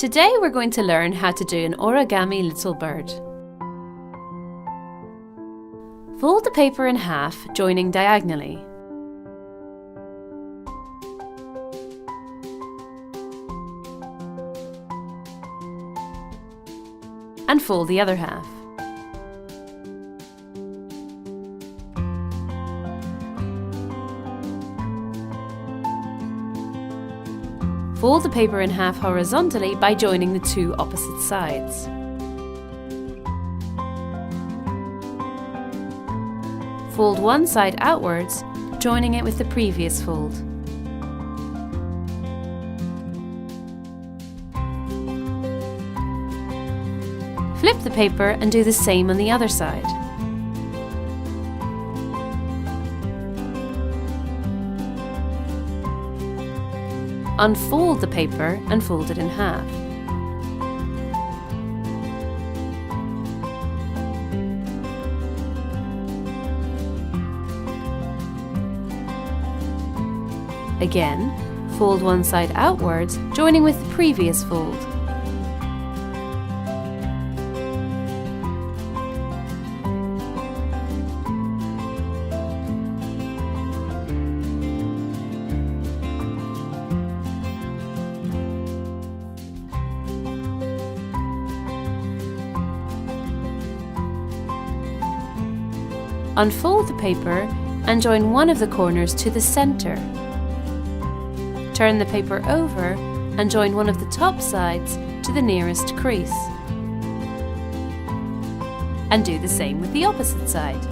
Today we're going to learn how to do an Origami Little Bird. Fold the paper in half, joining diagonally. And fold the other half. Fold the paper in half horizontally by joining the two opposite sides. Fold one side outwards, joining it with the previous fold. Flip the paper and do the same on the other side. Unfold the paper and fold it in half. Again, fold one side outwards, joining with the previous fold. Unfold the paper and join one of the corners to the center. Turn the paper over and join one of the top sides to the nearest crease. And do the same with the opposite side.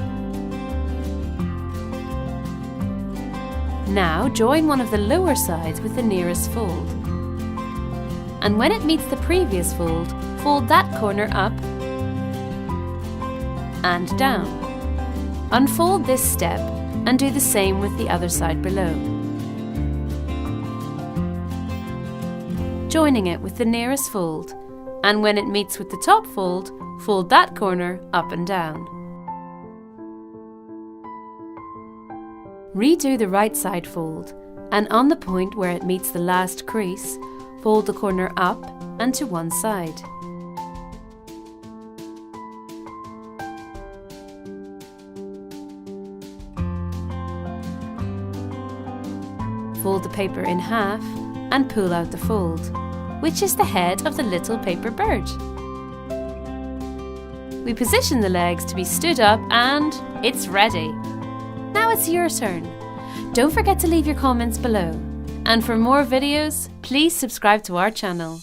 Now join one of the lower sides with the nearest fold. And when it meets the previous fold, fold that corner up and down. Unfold this step and do the same with the other side below, joining it with the nearest fold, and when it meets with the top fold, fold that corner up and down. Redo the right side fold, and on the point where it meets the last crease, fold the corner up and to one side. Fold the paper in half and pull out the fold, which is the head of the little paper bird. We position the legs to be stood up and it's ready. Now it's your turn. Don't forget to leave your comments below. And for more videos, please subscribe to our channel.